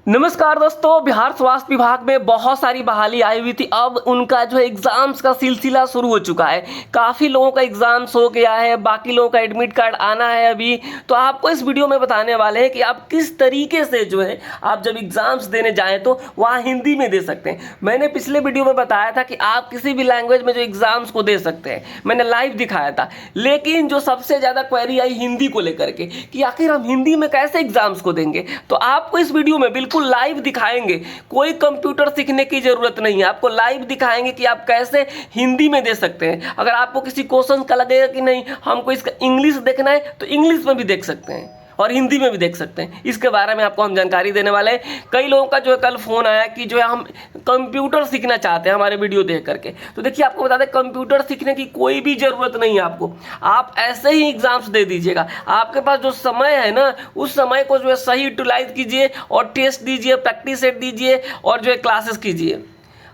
नमस्कार दोस्तों, बिहार स्वास्थ्य विभाग में बहुत सारी बहाली आई हुई थी। अब उनका जो एग्ज़ाम्स का सिलसिला शुरू हो चुका है। काफ़ी लोगों का एग्ज़ाम्स हो गया है, बाकी लोगों का एडमिट कार्ड आना है अभी। तो आपको इस वीडियो में बताने वाले हैं कि आप किस तरीके से जो है आप जब एग्ज़ाम्स देने जाएँ तो वहाँ हिंदी में दे सकते हैं। मैंने पिछले वीडियो में बताया था कि आप किसी भी लैंग्वेज में जो एग्ज़ाम्स को दे सकते हैं, मैंने लाइव दिखाया था। लेकिन जो सबसे ज़्यादा क्वेरी आई हिंदी को लेकर के कि आखिर हम हिंदी में कैसे एग्ज़ाम्स को देंगे, तो आपको इस वीडियो में बिल्कुल लाइव दिखाएंगे। कोई कंप्यूटर सीखने की जरूरत नहीं है, आपको लाइव दिखाएंगे कि आप कैसे हिंदी में दे सकते हैं। अगर आपको किसी क्वेश्चन का लगेगा कि नहीं हमको इसका इंग्लिश देखना है तो इंग्लिश में भी देख सकते हैं और हिंदी में भी देख सकते हैं। इसके बारे में आपको हम जानकारी देने वाले हैं। कई लोगों का जो है कल फोन आया कि जो है हम कंप्यूटर सीखना चाहते हैं हमारे वीडियो देख करके। तो देखिए आपको बता दें, कंप्यूटर सीखने की कोई भी ज़रूरत नहीं है आपको। आप ऐसे ही एग्जाम्स दे दीजिएगा। आपके पास जो समय है ना, उस समय को जो है सही यूटिलाइज कीजिए और टेस्ट दीजिए, प्रैक्टिस सेट दीजिए और जो है क्लासेस कीजिए।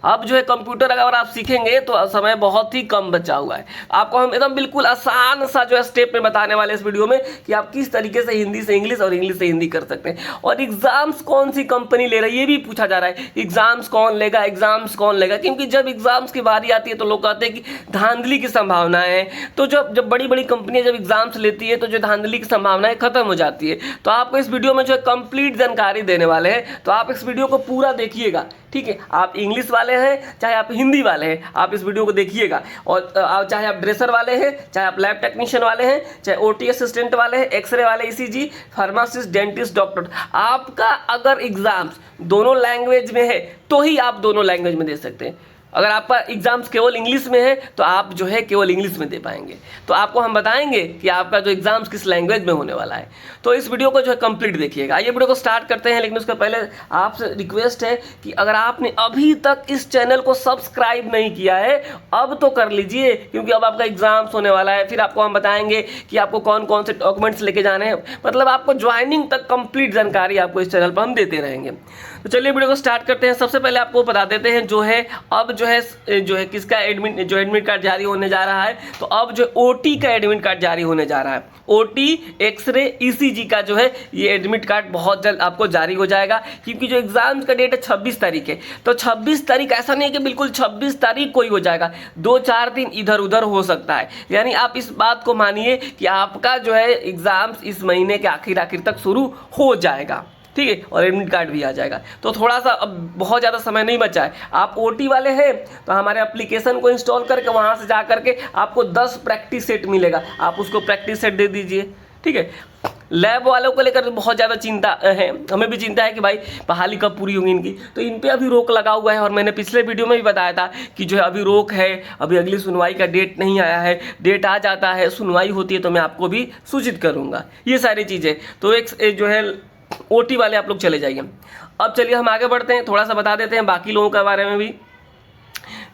अब जो है कंप्यूटर अगर आप सीखेंगे तो समय बहुत ही कम बचा हुआ है। आपको हम एकदम बिल्कुल आसान सा जो है स्टेप में बताने वाले इस वीडियो में कि आप किस तरीके से हिंदी से इंग्लिश और इंग्लिश से हिंदी कर सकते हैं। और एग्जाम्स कौन सी कंपनी ले रही है ये भी पूछा जा रहा है। एग्जाम्स कौन लेगा, एग्जाम्स कौन लेगा, क्योंकि जब एग्जाम्स की बारी आती है तो लोग कहते हैं कि धांधली की संभावना है। तो जब बड़ी बड़ी कंपनियां जब एग्जाम्स लेती है तो जो धांधली की संभावनाएं खत्म हो जाती है। तो आपको इस वीडियो में जो है कंप्लीट जानकारी देने वाले हैं, तो आप इस वीडियो को पूरा देखिएगा। ठीक है, आप इंग्लिश वाले हैं चाहे आप हिंदी वाले हैं, आप इस वीडियो को देखिएगा। और चाहे आप ड्रेसर वाले हैं, चाहे आप लैब टेक्नीशियन वाले हैं, चाहे ओटी असिस्टेंट वाले हैं, एक्सरे वाले, ईसीजी, फार्मासिस्ट, डेंटिस्ट, डॉक्टर, आपका अगर एग्जाम्स दोनों लैंग्वेज में है तो ही आप दोनों लैंग्वेज में दे सकते हैं। अगर आपका एग्जाम्स केवल इंग्लिश में है तो आप जो है केवल इंग्लिश में दे पाएंगे। तो आपको हम बताएंगे कि आपका जो एग्जाम्स किस लैंग्वेज में होने वाला है। तो इस वीडियो को जो है कंप्लीट देखिएगा। आइए वीडियो को स्टार्ट करते हैं, लेकिन उसके पहले आपसे रिक्वेस्ट है कि अगर आपने अभी तक इस चैनल को सब्सक्राइब नहीं किया है अब तो कर लीजिए, क्योंकि अब आपका एग्जाम्स होने वाला है। फिर आपको हम बताएंगे कि आपको कौन कौन से डॉक्यूमेंट्स लेके जाने हैं, मतलब आपको ज्वाइनिंग तक कंप्लीट जानकारी आपको इस चैनल पर हम देते रहेंगे। तो चलिए वीडियो को स्टार्ट करते हैं। सबसे पहले आपको बता देते हैं जो है अब जो है किसका एडमिट कार्ड जारी होने जा रहा है। तो अब जो ओटी का एडमिट कार्ड जारी होने जा रहा है। ओटी, एक्सरे, ईसीजी का जो है ये एडमिट कार्ड बहुत जल्द आपको जारी हो जाएगा, क्योंकि जो एग्जाम का डेट है 26 तारीख है। तो 26 तारीख ऐसा नहीं है कि बिल्कुल 26 तारीख को ही हो जाएगा, 2-4 दिन इधर उधर हो सकता है। यानी आप इस बात को मानिए कि आपका जो है एग्जाम्स इस महीने के आखिर तक शुरू हो जाएगा। ठीक है, और एडमिट कार्ड भी आ जाएगा। तो थोड़ा सा अब बहुत ज़्यादा समय नहीं बचा है। आप ओटी वाले हैं तो हमारे एप्लीकेशन को इंस्टॉल करके वहाँ से जा करके आपको 10 प्रैक्टिस सेट मिलेगा, आप उसको प्रैक्टिस सेट दे दीजिए। ठीक है, लैब वालों को लेकर बहुत ज़्यादा चिंता है, हमें भी चिंता है कि भाई बहाली कब पूरी होगी इनकी। तो इन पे अभी रोक लगा हुआ है और मैंने पिछले वीडियो में भी बताया था कि जो है अभी रोक है, अभी अगली सुनवाई का डेट नहीं आया है। डेट आ जाता है, सुनवाई होती है तो मैं आपको भी सूचित करूँगा ये सारी चीज़ें। तो एक जो है ओटी वाले आप लोग चले जाइए। अब चलिए हम आगे बढ़ते हैं, थोड़ा सा बता देते हैं बाकी लोगों के बारे में भी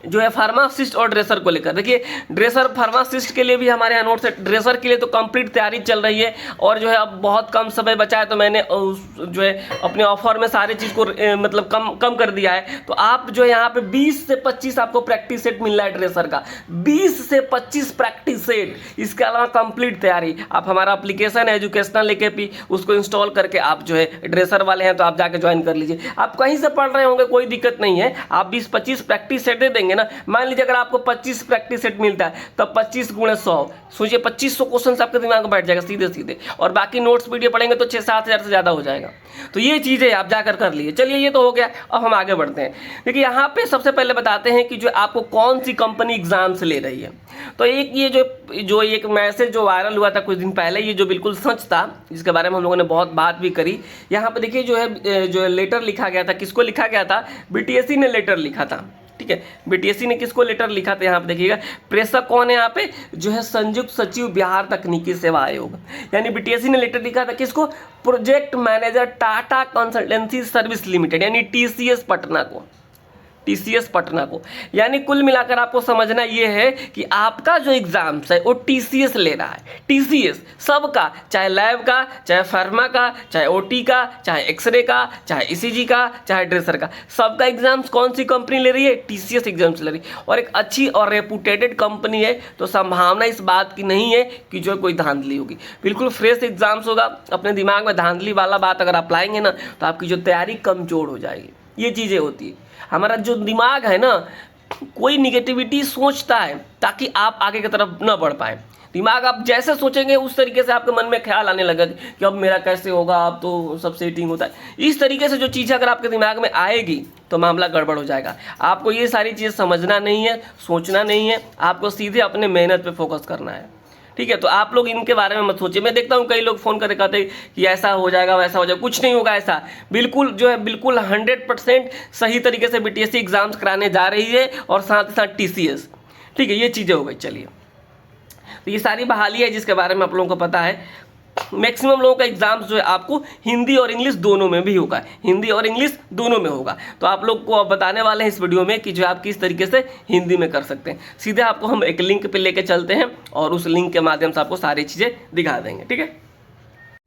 जो है फार्मासिस्ट और ड्रेसर को लेकर। देखिए ड्रेसर फार्मासिस्ट के लिए भी हमारे यहाँ नोट्स है। ड्रेसर के लिए तो कंप्लीट तैयारी चल रही है और जो है अब बहुत कम समय बचा है, तो मैंने जो है अपने ऑफर में सारी चीज़ को मतलब कम कर दिया है। तो आप जो है यहाँ पे 20 से 25 आपको प्रैक्टिस सेट मिल रहा है ड्रेसर का, 20 से 25 प्रैक्टिस सेट। इसके अलावा कंप्लीट तैयारी, आप हमारा एप्लीकेशन है एजुकेशनल AKP, उसको इंस्टॉल करके आप जो है ड्रेसर वाले हैं तो आप जाके ज्वाइन कर लीजिए। आप कहीं से पढ़ रहे होंगे कोई दिक्कत नहीं है, आप 20-25 प्रैक्टिस सेट दे देंगे ना। मान लीजिए अगर आपको 25 प्रैक्टिस सेट मिलता है तो 25 × 100, सोचिए 2500 क्वेश्चन आपके दिमाग में बैठ जाएगा सीधे सीधे। और बाकी नोट्स वीडियो पढ़ेंगे तो 6-7 हज़ार से ज़्यादा हो जाएगा। तो ये चीज़ें आप जाकर कर लिए। चलिए ये तो हो गया, अब हम आगे बढ़ते हैं। देखिए यहाँ पे सबसे पहले बताते हैं कि जो आपको कौन सी कंपनी एग्जाम्स ले रही है। तो एक ये जो एक मैसेज जो वायरल हुआ था कुछ दिन पहले, ये जो बिल्कुल सच था, जिसके बारे में हम लोगों ने बहुत बात भी करी। यहाँ पे देखिए जो लेटर लिखा गया था, किसको लिखा गया था, BTSC ने लेटर लिखा था। ठीक है, BTSC ने किसको लेटर लिखा था यहाँ पे देखिएगा। प्रेषक कौन है यहाँ पे, जो है संयुक्त सचिव बिहार तकनीकी सेवा आयोग। यानी BTSC ने लेटर लिखा था किसको, project manager Tata consultancy service limited यानी TCS पटना को। TCS पटना को। यानी कुल मिलाकर आपको समझना ये है कि आपका जो एग्जाम्स है वो TCS ले रहा है। TCS सबका, चाहे लैब का, चाहे फार्मा का, चाहे OT का, चाहे एक्सरे का, चाहे ECG का, चाहे ड्रेसर का, सबका एग्जाम्स कौन सी कंपनी ले रही है? TCS एग्जाम्स ले रही है। और एक अच्छी और रेपुटेटेड कंपनी है, तो संभावना इस बात की नहीं है कि जो कोई धांधली होगी। बिल्कुल फ्रेश एग्जाम्स होगा। अपने दिमाग में धांधली वाला बात अगर आप लाएंगे ना, तो आपकी जो तैयारी कमजोर हो जाएगी। ये चीज़ें होती है। हमारा जो दिमाग है ना, कोई निगेटिविटी सोचता है ताकि आप आगे की तरफ न बढ़ पाए। दिमाग आप जैसे सोचेंगे उस तरीके से आपके मन में ख्याल आने लगेगा कि अब मेरा कैसे होगा, अब तो सब सेटिंग होता है। इस तरीके से जो चीज़ें अगर आपके दिमाग में आएगी तो मामला गड़बड़ हो जाएगा। आपको ये सारी चीज़ें समझना नहीं है, सोचना नहीं है, आपको सीधे अपने मेहनत पे फोकस करना है। ठीक है, तो आप लोग इनके बारे में मत सोचिए। मैं देखता हूँ कई लोग फ़ोन करके कहते हैं कि ऐसा हो जाएगा, वैसा हो जाएगा। कुछ नहीं होगा ऐसा। बिल्कुल जो है, बिल्कुल 100% सही तरीके से BTSC एग्ज़ाम्स कराने जा रही है, और साथ ही साथ TCS। ठीक है, ये चीज़ें हो गई। चलिए, तो ये सारी बहाली है जिसके बारे में आप लोगों को पता है। मैक्सिमम लोगों का एग्जाम्स जो है आपको हिंदी और इंग्लिश दोनों में भी होगा, हिंदी और इंग्लिश दोनों में होगा। तो आप लोग को अब बताने वाले हैं इस वीडियो में कि जो आप किस तरीके से हिंदी में कर सकते हैं। सीधे आपको हम एक लिंक पे लेके चलते हैं और उस लिंक के माध्यम से आपको सारी चीज़ें दिखा देंगे। ठीक है,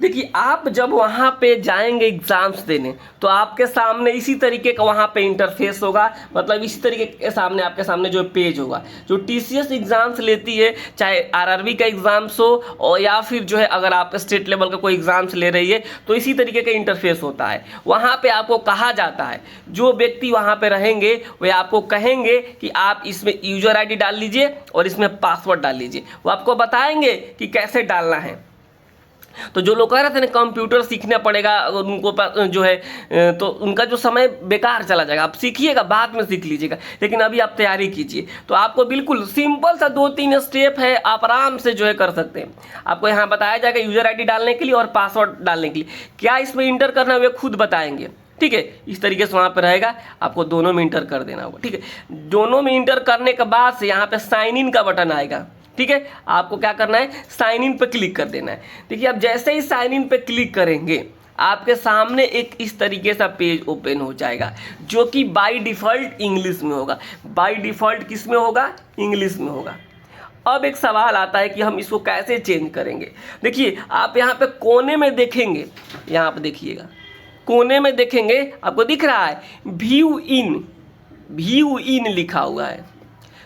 देखिए, आप जब वहाँ पे जाएंगे एग्जाम्स देने, तो आपके सामने इसी तरीके का वहाँ पे इंटरफेस होगा। मतलब इसी तरीके के सामने आपके सामने जो पेज होगा, जो TCS एग्जाम्स लेती है, चाहे RRB का एग्जाम्स हो और या फिर जो है अगर आप स्टेट लेवल का कोई एग्जाम्स ले रही है, तो इसी तरीके का इंटरफेस होता है। वहाँ पे आपको कहा जाता है, जो व्यक्ति वहाँ पे रहेंगे वे आपको कहेंगे कि आप इसमें यूजर ID डाल लीजिए और इसमें पासवर्ड डाल लीजिए। वो आपको बताएंगे कि कैसे डालना है। तो जो लोग कह रहे थे ना कंप्यूटर सीखना पड़ेगा उनको जो है, तो उनका जो समय बेकार चला जाएगा। आप सीखिएगा, बाद में सीख लीजिएगा, लेकिन अभी आप तैयारी कीजिए। तो आपको बिल्कुल सिंपल सा 2-3 स्टेप है, आप आराम से जो है कर सकते हैं। आपको यहाँ बताया जाएगा यूजर ID डालने के लिए और पासवर्ड डालने के लिए। क्या इसमें इंटर करना है वे खुद बताएंगे। ठीक है, इस तरीके से वहाँ पर रहेगा, आपको दोनों में इंटर कर देना होगा। ठीक है, दोनों में इंटर करने के बाद से यहाँ पे साइन इन का बटन आएगा। ठीक है, आपको क्या करना है, साइन इन पे क्लिक कर देना है। देखिए, आप जैसे ही साइन इन पे क्लिक करेंगे, आपके सामने एक इस तरीके सा पेज ओपन हो जाएगा, जो कि बाय डिफ़ॉल्ट इंग्लिश में होगा। बाय डिफ़ॉल्ट किस में होगा? इंग्लिश में होगा। अब एक सवाल आता है कि हम इसको कैसे चेंज करेंगे। देखिए, आप यहाँ पे कोने में देखेंगे, यहाँ पे देखिएगा, कोने में देखेंगे, आपको दिख रहा है व्यू इन लिखा हुआ है।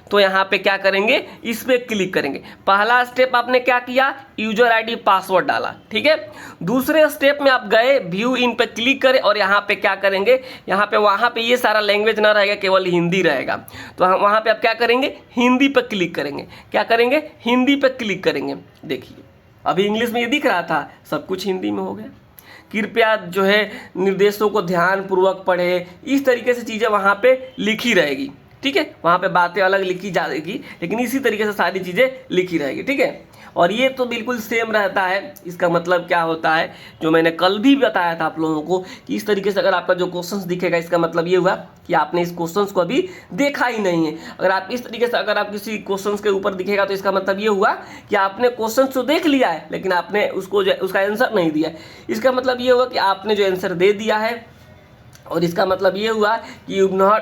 तो यहाँ पे क्या करेंगे, इस पे क्लिक करेंगे। पहला स्टेप आपने क्या किया, यूजर ID पासवर्ड डाला। ठीक है, दूसरे स्टेप में आप गए, व्यू इन पे क्लिक करें और यहाँ पे क्या करेंगे, यहाँ पे वहाँ पे ये सारा लैंग्वेज ना रहेगा, केवल हिंदी रहेगा। तो हम वहाँ पे आप क्या करेंगे, हिंदी पे क्लिक करेंगे। क्या करेंगे, हिंदी पे क्लिक करेंगे। देखिए, अभी इंग्लिश में ये दिख रहा था, सब कुछ हिंदी में हो गया। कृपया जो है निर्देशों को ध्यानपूर्वक पढ़े, इस तरीके से चीज़ें वहाँ पे लिखी रहेगी। ठीक है, वहाँ पे बातें अलग लिखी जाएगी, लेकिन इसी तरीके से सारी चीज़ें लिखी रहेगी। ठीक है, और ये तो बिल्कुल सेम रहता है। इसका मतलब क्या होता है, जो मैंने कल भी बताया था आप लोगों को, कि इस तरीके से अगर आपका जो क्वेश्चंस दिखेगा, इसका मतलब ये हुआ कि आपने इस क्वेश्चंस को अभी देखा ही नहीं है। अगर आप इस तरीके से अगर आप किसी क्वेश्चंस के ऊपर दिखेगा, तो इसका मतलब ये हुआ कि आपने क्वेश्चंस तो देख लिया है, लेकिन आपने उसका आंसर नहीं दिया। इसका मतलब ये हुआ कि आपने जो आंसर दे दिया है, और इसका मतलब ये हुआ कि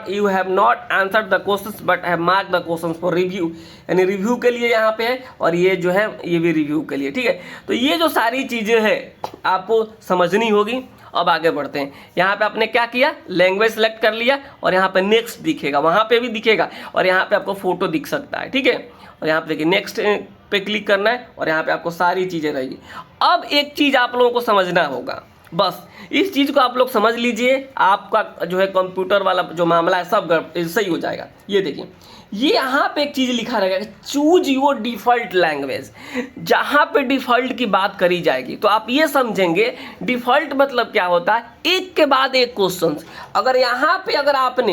you have not answered the questions but have mark the questions for review. यानी रिव्यू के लिए यहाँ पे है, और ये जो है ये भी रिव्यू के लिए। ठीक है, तो ये जो सारी चीज़ें हैं आपको समझनी होगी। अब आगे बढ़ते हैं। यहाँ पे आपने क्या किया, लैंग्वेज सेलेक्ट कर लिया, और यहाँ पे नेक्स्ट दिखेगा, वहाँ पे भी दिखेगा, और यहाँ पे आपको फोटो दिख सकता है। ठीक है, और यहाँ पे देखिए नेक्स्ट पे क्लिक करना है, और यहाँ पे आपको सारी चीज़ें रहेगी। अब एक चीज़ आप लोगों को समझना होगा, बस इस चीज़ को आप लोग समझ लीजिए, आपका जो है कंप्यूटर वाला जो मामला है सब सही हो जाएगा। ये देखिए, ये यहाँ पे एक चीज़ लिखा रहेगा, चूज योर डिफ़ॉल्ट लैंग्वेज। जहाँ पे डिफ़ॉल्ट की बात करी जाएगी, तो आप ये समझेंगे डिफ़ॉल्ट मतलब क्या होता है, एक के बाद एक क्वेश्चन। अगर यहाँ पे अगर आपने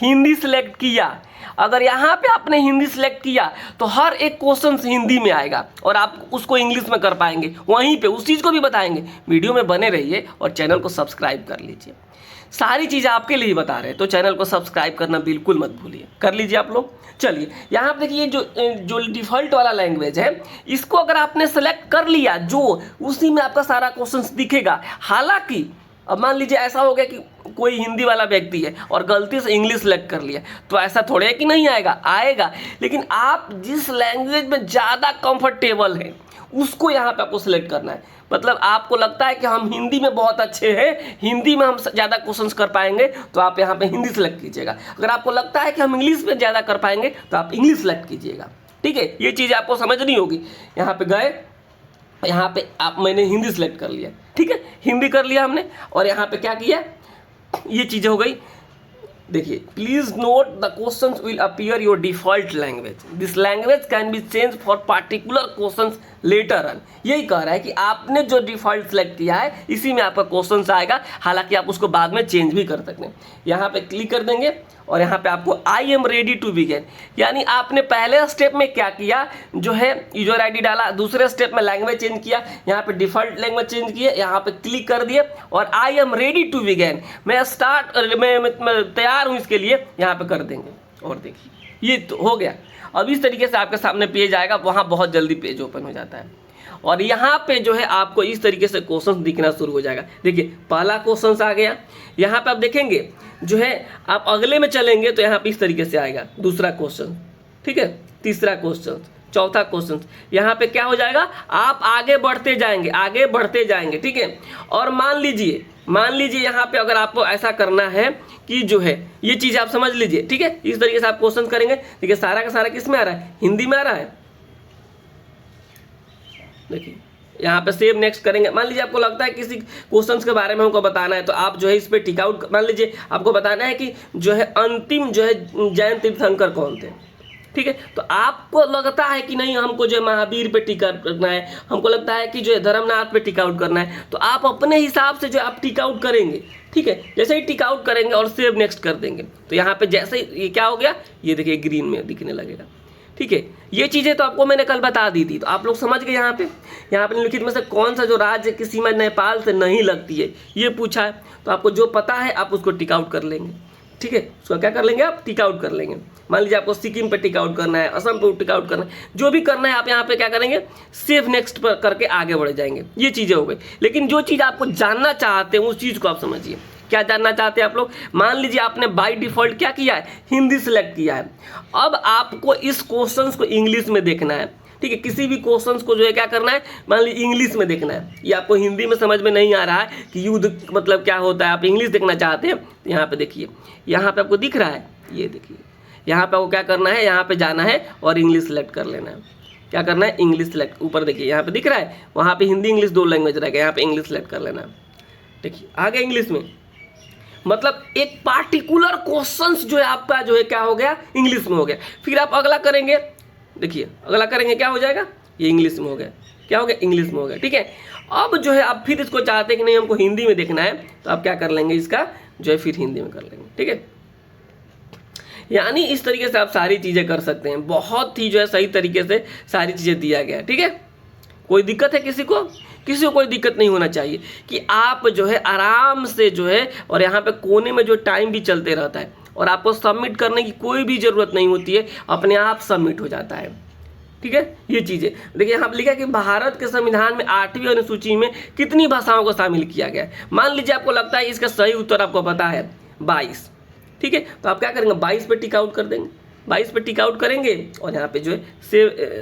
हिंदी सेलेक्ट किया, अगर यहाँ पे आपने हिंदी सेलेक्ट किया, तो हर एक क्वेश्चन हिंदी में आएगा और आप उसको इंग्लिश में कर पाएंगे। वहीं पे उस चीज़ को भी बताएंगे। वीडियो में बने रहिए और चैनल को सब्सक्राइब कर लीजिए। सारी चीज़ें आपके लिए ही बता रहे हैं, तो चैनल को सब्सक्राइब करना बिल्कुल मत भूलिए, कर लीजिए आप लोग। चलिए, यहाँ पे देखिए जो डिफ़ॉल्ट वाला लैंग्वेज है, इसको अगर आपने सेलेक्ट कर लिया, जो उसी में आपका सारा क्वेश्चन दिखेगा। हालांकि अब मान लीजिए ऐसा हो गया कि कोई हिंदी वाला व्यक्ति है और गलती से इंग्लिश सेलेक्ट कर लिया, तो ऐसा थोड़े है कि नहीं आएगा, आएगा। लेकिन आप जिस लैंग्वेज में ज़्यादा कंफर्टेबल हैं उसको यहाँ पे आपको सिलेक्ट करना है। मतलब आपको लगता है कि हम हिंदी में बहुत अच्छे हैं, हिंदी में हम ज़्यादा क्वेश्चंस कर पाएंगे, तो आप यहाँ पे हिंदी सेलेक्ट कीजिएगा। अगर आपको लगता है कि हम इंग्लिश में ज़्यादा कर पाएंगे तो आप इंग्लिश सेलेक्ट कीजिएगा। ठीक है, ये चीज़ आपको समझनी होगी। यहाँ पे गए, यहाँ पे मैंने हिंदी सेलेक्ट कर लिया, ठीक है, हिंदी कर लिया हमने, और यहाँ पे क्या किया, ये चीज़ें हो गई। देखिए, please note the questions will appear your default language, this language can be change for particular questions later on. यही कह रहा है कि आपने जो डिफॉल्ट सेलेक्ट किया है इसी में आपका क्वेश्चंस आएगा, हालांकि आप उसको बाद में चेंज भी कर सकते हैं। यहाँ पे क्लिक कर देंगे और यहाँ पे आपको I am ready to begin, यानी आपने पहले स्टेप में क्या किया, जो है यूजर आईडी डाला, दूसरे स्टेप में लैंग्वेज चेंज किया, यहाँ पे डिफॉल्ट लैंग्वेज चेंज किया, यहाँ पे क्लिक कर दिए और I am ready to begin, मैं तैयार हूँ इसके लिए, यहाँ पे कर देंगे। और देखिए ये तो हो गया। अब इस तरीके से आपके सामने पेज आएगा, वहाँ बहुत जल्दी पेज ओपन हो जाता है और यहाँ पे जो है आपको इस तरीके से क्वेश्चन दिखना शुरू हो जाएगा। देखिए पहला क्वेश्चन आ गया, यहाँ पे आप देखेंगे जो है, आप अगले में चलेंगे तो यहाँ पे इस तरीके से आएगा दूसरा क्वेश्चन, ठीक है, तीसरा क्वेश्चन, चौथा क्वेश्चन, यहाँ पे क्या हो जाएगा, आप आगे बढ़ते जाएंगे, आगे बढ़ते जाएंगे, ठीक है। और मान लीजिए यहाँ पे अगर आपको ऐसा करना है कि जो है ये चीज़ आप समझ लीजिए, ठीक है, इस तरीके से आप क्वेश्चन करेंगे। देखिए सारा का सारा किस में आ रहा है, हिंदी में आ रहा है। देखिए यहाँ पे सेव नेक्स्ट करेंगे। मान लीजिए आपको लगता है किसी क्वेश्चंस के बारे में हमको बताना है, तो आप जो है इस पे टिक आउट, मान लीजिए आपको बताना है कि जो है अंतिम जो है जैन तीर्थंकर कौन थे, ठीक है। तो आपको लगता है कि नहीं हमको जो है महावीर पे टिक आउट करना है, हमको लगता है कि जो है धर्मनाथ पे टिक आउट करना है, तो आप अपने हिसाब से जो आप टिक आउट करेंगे, ठीक है। जैसे ही टिक आउट करेंगे और सेव नेक्स्ट कर देंगे तो यहाँ पे जैसे ही ये क्या हो गया, ये देखिए ग्रीन में दिखने लगेगा, ठीक है। ये चीज़ें तो आपको मैंने कल बता दी थी, तो आप लोग समझ गए। यहाँ पे निम्नलिखित में से कौन सा जो राज्य की सीमा नेपाल से नहीं लगती है, ये पूछा है, तो आपको जो पता है आप उसको टिक आउट कर लेंगे, ठीक है। उसका क्या कर लेंगे, आप टिक आउट कर लेंगे। मान लीजिए आपको सिक्किम पे टिक आउट करना है, असम पे टिक आउट करना है, जो भी करना है आप यहाँ पे क्या करेंगे, सेव नेक्स्ट पर करके आगे बढ़ जाएंगे। ये चीज़ें हो गई। लेकिन जो चीज़ आपको जानना चाहते हैं उस चीज़ को आप समझिए। क्या जानना चाहते हैं आप लोग, मान लीजिए आपने बाय डिफॉल्ट क्या किया है, हिंदी सेलेक्ट किया है। अब आपको इस क्वेश्चंस को इंग्लिश में देखना है, ठीक है। किसी भी क्वेश्चंस को जो है क्या करना है, मान लीजिए इंग्लिश में देखना है। ये आपको हिंदी में समझ में नहीं आ रहा है कि युद्ध मतलब क्या होता है, आप इंग्लिश देखना चाहते हैं, तो यहाँ पे देखिए, यहाँ पे आपको दिख रहा है, ये देखिए, यहाँ पे आपको क्या करना है, यहाँ पे जाना है और इंग्लिश सेलेक्ट कर लेना है। क्या करना है, इंग्लिश सेलेक्ट, ऊपर देखिए यहाँ पे दिख रहा है, वहाँ पे हिंदी इंग्लिश दो लैंग्वेज रहेगा, यहाँ पे इंग्लिश सेलेक्ट कर लेना है। देखिए आ गया इंग्लिश में, मतलब एक पार्टिकुलर क्वेश्चंस जो है आपका जो है क्या हो गया, इंग्लिश में हो गया। फिर आप अगला करेंगे, देखिए अगला करेंगे क्या हो जाएगा, ये इंग्लिश में हो गया, क्या हो गया, इंग्लिश में हो गया, ठीक है। अब जो है आप फिर इसको चाहते हैं कि नहीं हमको हिंदी में देखना है, तो आप क्या कर लेंगे, इसका जो है फिर हिंदी में कर लेंगे, ठीक है। यानी इस तरीके से आप सारी चीज़ें कर सकते हैं, बहुत ही जो है सही तरीके से सारी चीज़ें दिया गया है, ठीक है। कोई दिक्कत है किसी को कोई दिक्कत नहीं होना चाहिए कि आप जो है आराम से जो है, और यहाँ पे कोने में जो टाइम भी चलते रहता है और आपको सबमिट करने की कोई भी ज़रूरत नहीं होती है, अपने आप सबमिट हो जाता है, ठीक है। ये चीज़ें देखिए, यहाँ पर लिखा है कि भारत के संविधान में 8वीं अनुसूची में कितनी भाषाओं को शामिल किया गया है। मान लीजिए आपको लगता है इसका सही उत्तर आपको पता है 22, ठीक है, तो आप क्या करेंगे, 22 पे टिक आउट कर देंगे, 22 पे टिक आउट करेंगे और यहाँ पे जो है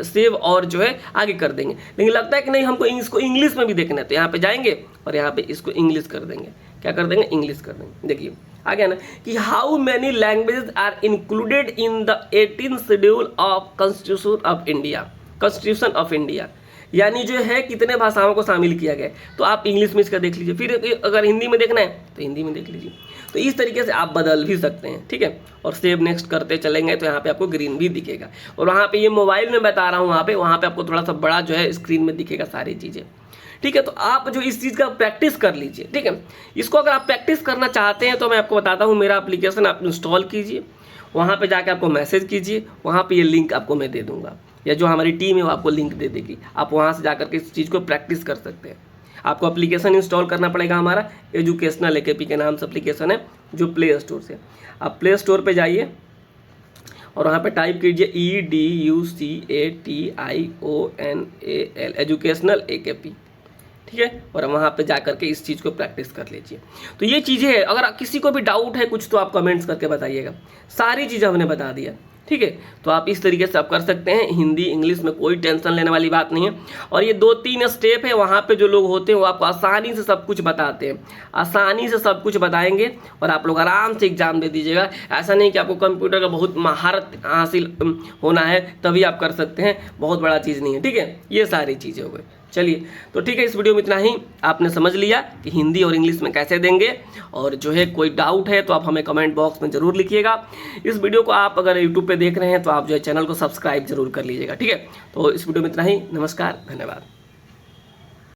सेव और जो है आगे कर देंगे। लेकिन लगता है कि नहीं हमको इसको इंग्लिश में भी देखना है, तो यहाँ पे जाएंगे और यहाँ पे इसको इंग्लिश कर देंगे, क्या कर देंगे, इंग्लिश कर देंगे। देखिए आ गया ना कि how many languages are included in the 18th schedule of constitution of India, यानी जो है कितने भाषाओं को शामिल किया गया। तो आप इंग्लिश में इसका देख लीजिए, फिर अगर हिंदी में देखना है तो हिंदी में देख लीजिए। तो इस तरीके से आप बदल भी सकते हैं, ठीक है। और सेव नेक्स्ट करते चलेंगे तो यहाँ पे आपको ग्रीन भी दिखेगा, और वहाँ पे ये मोबाइल में बता रहा हूँ, वहाँ पे आपको थोड़ा सा बड़ा जो है स्क्रीन में दिखेगा सारी चीज़ें, ठीक है। तो आप जो इस चीज़ का प्रैक्टिस कर लीजिए, ठीक है। इसको अगर आप प्रैक्टिस करना चाहते हैं तो मैं आपको बताता हूँ, मेरा एप्लीकेशन आप इंस्टॉल कीजिए, वहाँ पे जाके आपको मैसेज कीजिए, वहाँ पे ये लिंक आपको मैं दे दूँगा, या जो हमारी टीम है वो आपको लिंक दे देगी, आप वहाँ से जाकर के इस चीज़ को प्रैक्टिस कर सकते हैं। आपको एप्लीकेशन इंस्टॉल करना पड़ेगा, हमारा एजुकेशनल AKP के नाम से एप्लीकेशन है, जो प्ले स्टोर से, आप प्ले स्टोर पे जाइए और वहाँ पे टाइप कीजिए EDUCATIONAL एजुकेशनल AKP, ठीक है, और वहाँ पे जा करके इस चीज़ को प्रैक्टिस कर लीजिए। तो ये चीज़ें हैं, अगर किसी को भी डाउट है कुछ तो आप कमेंट्स करके बताइएगा। सारी चीज़ें हमने बता दिया, ठीक है। तो आप इस तरीके से आप कर सकते हैं, हिंदी इंग्लिश में कोई टेंशन लेने वाली बात नहीं है। और ये 2-3 स्टेप है, वहाँ पे जो लोग होते हैं वो आपको आसानी से सब कुछ बताते हैं, आसानी से सब कुछ बताएंगे और आप लोग आराम से एग्जाम दे दीजिएगा। ऐसा नहीं कि आपको कंप्यूटर का बहुत महारत हासिल होना है तभी आप कर सकते हैं, बहुत बड़ा चीज़ नहीं है, ठीक है। ये सारी चीज़ें हो गई। चलिए, तो ठीक है, इस वीडियो में इतना ही। आपने समझ लिया कि हिंदी और इंग्लिश में कैसे देंगे, और जो है कोई डाउट है तो आप हमें कमेंट बॉक्स में ज़रूर लिखिएगा। इस वीडियो को आप अगर यूट्यूब पे देख रहे हैं तो आप जो है चैनल को सब्सक्राइब जरूर कर लीजिएगा, ठीक है। तो इस वीडियो में इतना ही। नमस्कार, धन्यवाद।